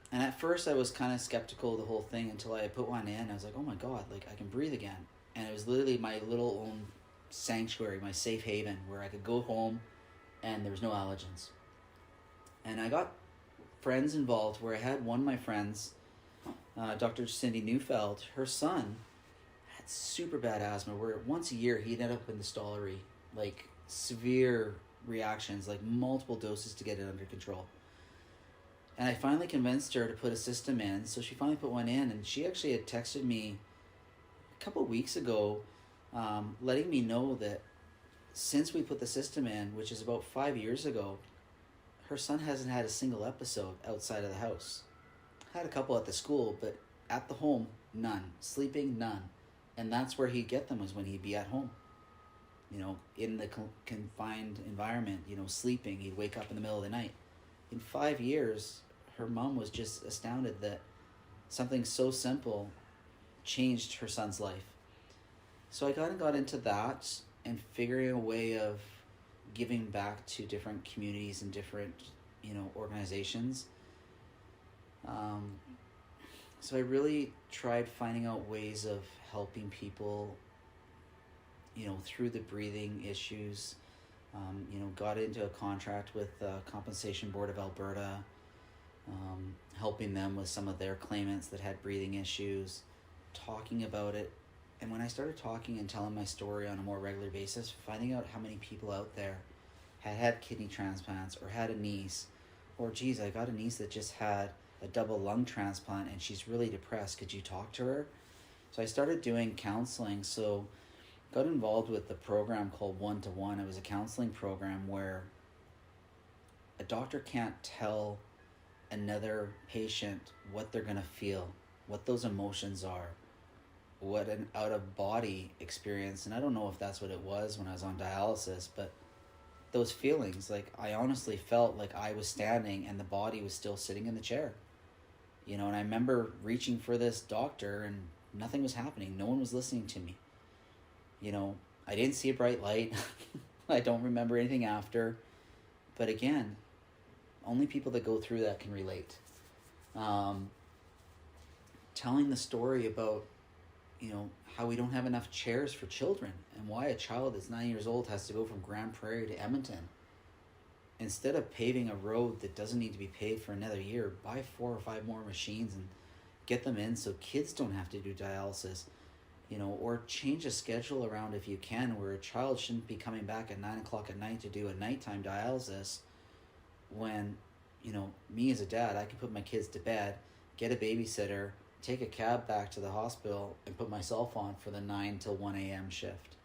Speaker 1: And at first I was kind of skeptical of the whole thing until I put one in. I was like, oh my God, I can breathe again. And it was literally my little own sanctuary, my safe haven, where I could go home and there was no allergens. And I got friends involved where I had one of my friends, Dr. Cindy Neufeld, her son had super bad asthma where once a year he'd end up in the stollery, severe reactions, multiple doses to get it under control. And I finally convinced her to put a system in, so she finally put one in, and she actually had texted me a couple of weeks ago, letting me know that since we put the system in, which is about 5 years ago, her son hasn't had a single episode outside of the house. Had a couple at the school, but at the home, none. Sleeping, none. And that's where he'd get them, was when he'd be at home. In the confined environment, sleeping. He'd wake up in the middle of the night. In 5 years, her mom was just astounded that something so simple changed her son's life. So I got into that and figuring a way of giving back to different communities and different, organizations. So I really tried finding out ways of helping people, through the breathing issues. Got into a contract with the Compensation Board of Alberta, helping them with some of their claimants that had breathing issues, talking about it. And when I started talking and telling my story on a more regular basis, finding out how many people out there had kidney transplants or had a niece, or geez, I got a niece that just had a double lung transplant and she's really depressed. Could you talk to her? So I started doing counseling. So got involved with the program called 1-to-1. It was a counseling program where a doctor can't tell another patient what they're going to feel, what those emotions are, what an out-of-body experience. And I don't know if that's what it was when I was on dialysis, but those feelings, I honestly felt like I was standing and the body was still sitting in the chair. And I remember reaching for this doctor and nothing was happening. No one was listening to me. I didn't see a bright light. I don't remember anything after. But again, only people that go through that can relate. Telling the story about, how we don't have enough chairs for children and why a child that's 9 years old has to go from Grand Prairie to Edmonton. Instead of paving a road that doesn't need to be paved for another year, buy 4 or 5 more machines and get them in so kids don't have to do dialysis. Or change a schedule around if you can, where a child shouldn't be coming back at 9 o'clock at night to do a nighttime dialysis when, me as a dad, I can put my kids to bed, get a babysitter, take a cab back to the hospital and put myself on for the 9 till 1 a.m. shift.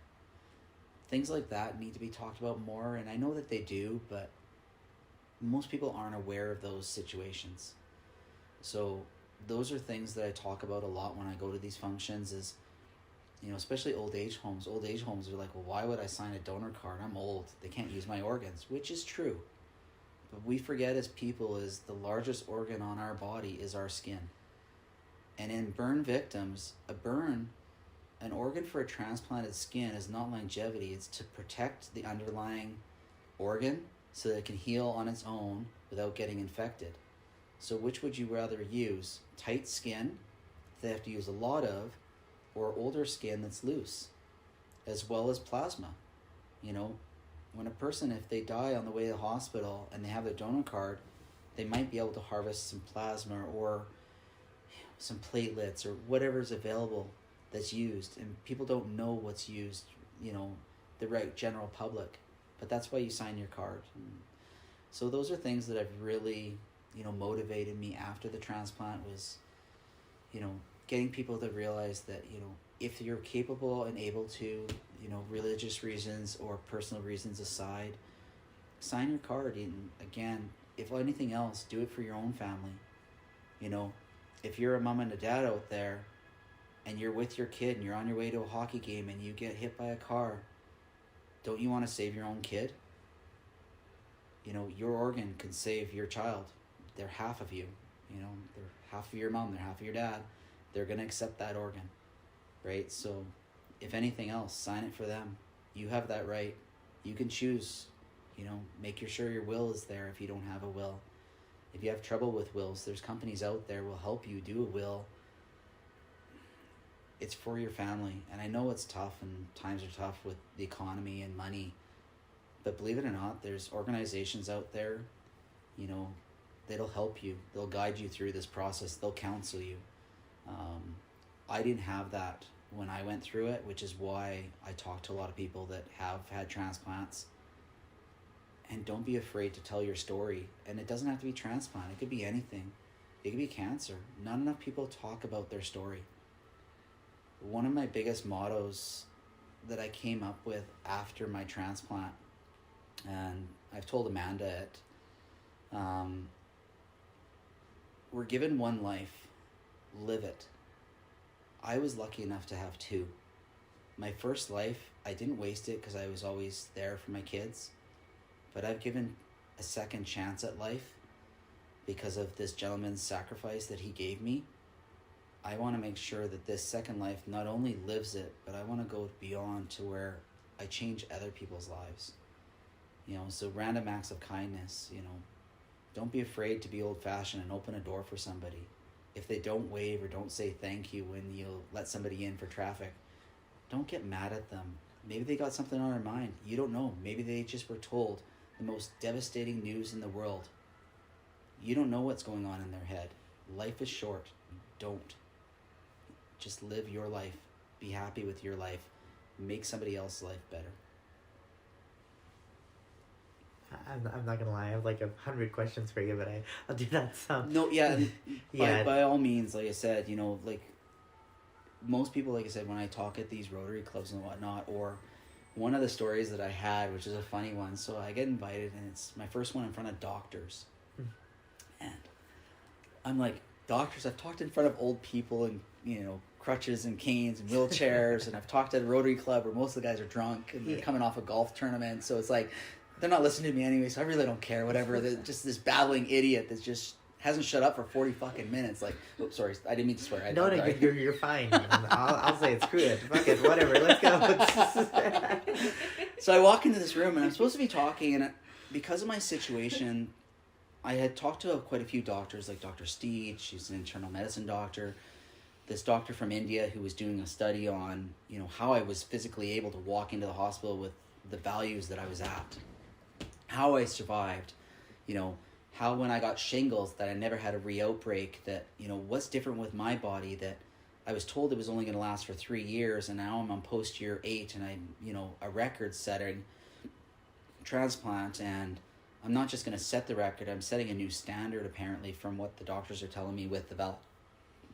Speaker 1: Things like that need to be talked about more, and I know that they do, but most people aren't aware of those situations. So those are things that I talk about a lot when I go to these functions is, you know, especially old age homes. Old age homes are like, well, why would I sign a donor card? I'm old. They can't use my organs, which is true. But we forget as people is the largest organ on our body is our skin. And in burn victims, an organ for a transplanted skin is not longevity. It's to protect the underlying organ so that it can heal on its own without getting infected. So which would you rather use? Tight skin they have to use a lot of, or older skin that's loose, as well as plasma. You know, when a person, if they die on the way to the hospital and they have their donor card, they might be able to harvest some plasma or some platelets or whatever's available that's used. And people don't know what's used, you know, the right general public. But that's why you sign your card. And so those are things that have really, you know, motivated me after the transplant was, you know, getting people to realize that, you know, if you're capable and able to, you know, religious reasons or personal reasons aside, sign your card. And again, if anything else, do it for your own family. You know, if you're a mom and a dad out there and you're with your kid and you're on your way to a hockey game and you get hit by a car, don't you want to save your own kid? You know, your organ can save your child. They're half of you. You know, they're half of your mom, they're half of your dad. They're going to accept that organ, right? So if anything else, sign it for them. You have that right. You can choose, you know, make sure your will is there if you don't have a will. If you have trouble with wills, there's companies out there will help you do a will. It's for your family. And I know it's tough and times are tough with the economy and money. But believe it or not, there's organizations out there, you know, that'll help you. They'll guide you through this process. They'll counsel you. I didn't have that when I went through it, which is why I talk to a lot of people that have had transplants. And don't be afraid to tell your story. And it doesn't have to be transplant. It could be anything. It could be cancer. Not enough people talk about their story. One of my biggest mottos that I came up with after my transplant, and I've told Amanda it, we're given one life, live it. I was lucky enough to have two. My first life, I didn't waste it because I was always there for my kids, but I've given a second chance at life because of this gentleman's sacrifice that he gave me. I want to make sure that this second life not only lives it, but I want to go beyond to where I change other people's lives. You know, so random acts of kindness, you know, don't be afraid to be old-fashioned and open a door for somebody. If they don't wave or don't say thank you when you let somebody in for traffic, don't get mad at them. Maybe they got something on their mind. You don't know. Maybe they just were told the most devastating news in the world. You don't know what's going on in their head. Life is short. Don't. Just live your life. Be happy with your life. Make somebody else's life better.
Speaker 2: I'm not gonna lie, I have like 100 questions for you, but I'll do that some.
Speaker 1: No, yeah,
Speaker 2: Yeah.
Speaker 1: by all means, like I said, you know, like most people, like I said, when I talk at these Rotary clubs and whatnot, or one of the stories that I had, which is a funny one, so I get invited, and it's my first one in front of doctors, and I'm like, doctors, I've talked in front of old people and, you know, crutches and canes and wheelchairs, and I've talked at a Rotary club where most of the guys are drunk and they're coming off a golf tournament, so it's like, they're not listening to me anyway, so I really don't care, whatever. They're just this babbling idiot that just hasn't shut up for 40 fucking minutes. Like, oops, sorry, I didn't mean to swear.
Speaker 2: No, you're fine. I'll say it's screw it. Fuck it, whatever, let's go.
Speaker 1: So I walk into this room, and I'm supposed to be talking, and because of my situation, I had talked to quite a few doctors, like Dr. Steed, she's an internal medicine doctor, this doctor from India who was doing a study on, you know, how I was physically able to walk into the hospital with the values that I was at. How I survived, you know, how when I got shingles that I never had a re-outbreak, that, you know, what's different with my body, that I was told it was only going to last for 3 years, and now I'm on post year 8 and I'm, you know, a record setting transplant, and I'm not just going to set the record, I'm setting a new standard apparently from what the doctors are telling me with the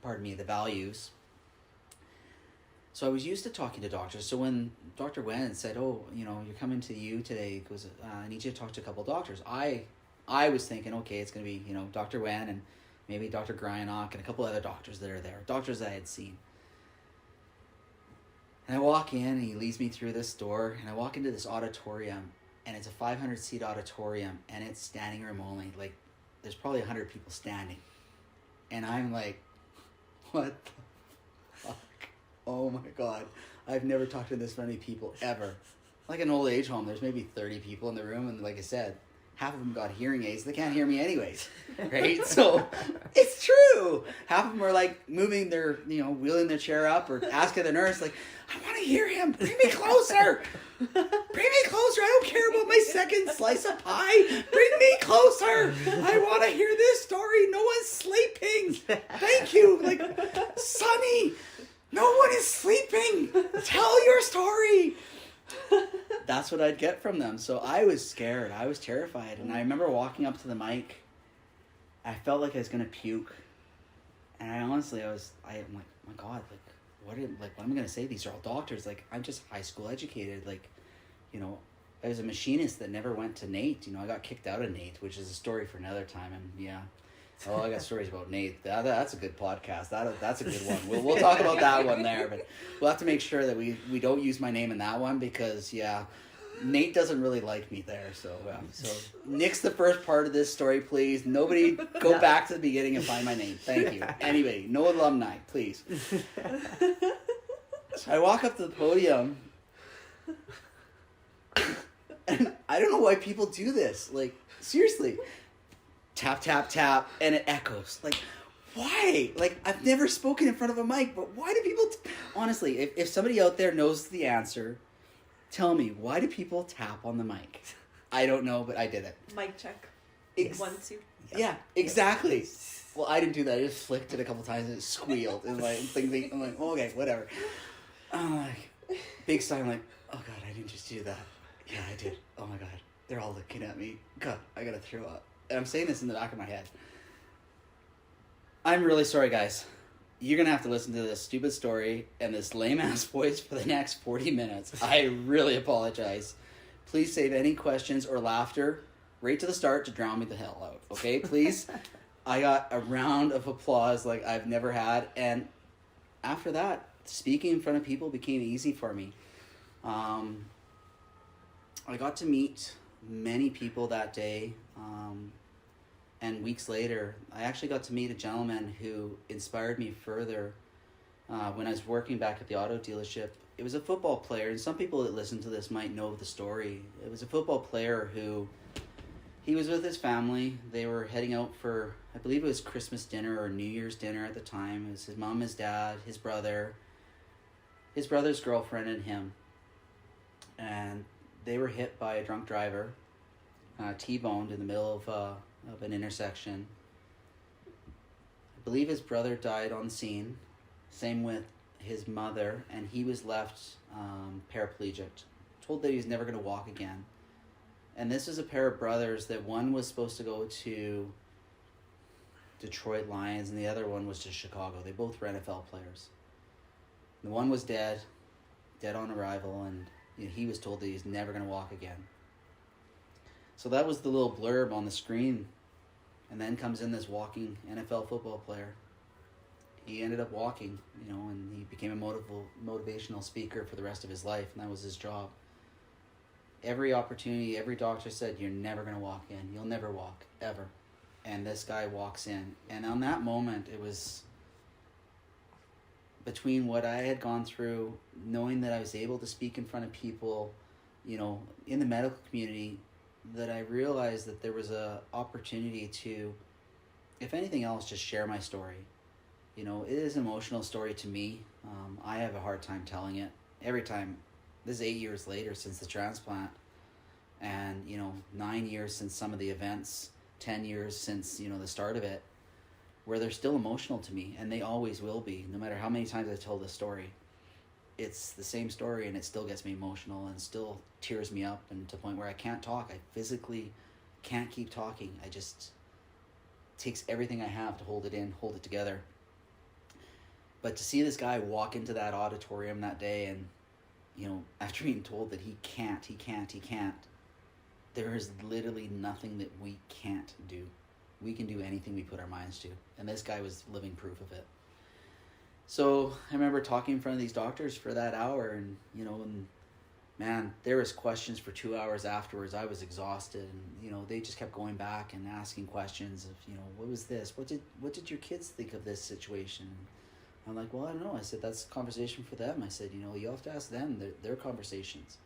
Speaker 1: the values. So I was used to talking to doctors. So when Dr. Wen said, "Oh, you know, you're coming to you today," he goes, "I need you to talk to a couple doctors." I was thinking, okay, it's going to be, you know, Dr. Wen and maybe Dr. Gryanok and a couple other doctors that are there, doctors I had seen. And I walk in, and he leads me through this door, and I walk into this auditorium, and it's a 500-seat auditorium, and it's standing room only. Like, there's probably 100 people standing. And I'm like, what the fuck? Oh my God. I've never talked to this many people ever. Like an old age home, there's maybe 30 people in the room, and like I said, half of them got hearing aids. They can't hear me anyways, right? So it's true. Half of them are like moving their, you know, wheeling their chair up or asking the nurse, like, I want to hear him. Bring me closer. Bring me closer. I don't care about my second slice of pie. Bring me closer. I want to hear this story. No one's sleeping. Thank you. Like, Sonny, no one is sleeping. Tell your story. That's what I'd get from them. So I was scared. I was terrified. And I remember walking up to the mic. I felt like I was going to puke. And I honestly, I'm like, my God, like, what am I going to say? These are all doctors. Like, I'm just high school educated. Like, you know, I was a machinist that never went to NAIT. You know, I got kicked out of NAIT, which is a story for another time. And yeah. Oh, I got stories about NAIT. That's a good podcast. That's a good one. We'll talk about that one there, but we'll have to make sure that we don't use my name in that one because yeah, NAIT doesn't really like me there. So nix the first part of this story, please. Nobody go back to the beginning and find my name. Thank you. Anyway, no alumni, please. So I walk up to the podium, and I don't know why people do this. Like, seriously. Tap, tap, tap, and it echoes. Like, why? Like, I've never spoken in front of a mic, but why do people... Honestly, if somebody out there knows the answer, tell me, why do people tap on the mic? I don't know, but I did it.
Speaker 3: Mic check. 1, 2.
Speaker 1: Yeah, exactly. Well, I didn't do that. I just flicked it a couple times and it squealed. And like, I'm like, oh, okay, whatever. I'm like, big sign, like, oh God, I didn't just do that. Yeah, I did. Oh my God. They're all looking at me. God, I gotta throw up. And I'm saying this in the back of my head. I'm really sorry, guys. You're going to have to listen to this stupid story and this lame-ass voice for the next 40 minutes. I really apologize. Please save any questions or laughter right to the start to drown me the hell out, okay? Please. I got a round of applause like I've never had. And after that, speaking in front of people became easy for me. I got to meet many people that day. And weeks later, I actually got to meet a gentleman who inspired me further when I was working back at the auto dealership. It was a football player, and some people that listen to this might know the story. It was a football player who, he was with his family. They were heading out for, I believe it was Christmas dinner or New Year's dinner at the time. It was his mom, his dad, his brother, his brother's girlfriend, and him. And they were hit by a drunk driver, T-boned in the middle of an intersection. I believe his brother died on scene. Same with his mother, and he was left paraplegic, told that he was never going to walk again. And this is a pair of brothers that one was supposed to go to Detroit Lions and the other one was to Chicago. They both were NFL players. The one was dead on arrival, and you know, he was told that he was never going to walk again. So that was the little blurb on the screen. And then comes in this walking NFL football player. He ended up walking, you know, and he became a motivational speaker for the rest of his life, and that was his job. Every opportunity, every doctor said, you're never going to walk in. You'll never walk, ever. And this guy walks in. And on that moment, it was between what I had gone through, knowing that I was able to speak in front of people, you know, in the medical community, that I realized that there was a opportunity to, if anything else, just share my story. You know, it is an emotional story to me. I have a hard time telling it. Every time, this is 8 years later since the transplant, and, you know, 9 years since some of the events, 10 years since, you know, the start of it, where they're still emotional to me, and they always will be, no matter how many times I tell this story. It's the same story, and it still gets me emotional and still tears me up, and to the point where I can't talk. I physically can't keep talking. It takes everything I have to hold it in, hold it together. But to see this guy walk into that auditorium that day and, you know, after being told that he can't, there is literally nothing that we can't do. We can do anything we put our minds to. And this guy was living proof of it. So I remember talking in front of these doctors for that hour, and, you know, and man, there was questions for 2 hours afterwards. I was exhausted, and, you know, they just kept going back and asking questions of, you know, what was this? What did your kids think of this situation? I'm like, well, I don't know. I said, that's a conversation for them. I said, you know, you have to ask them their conversations.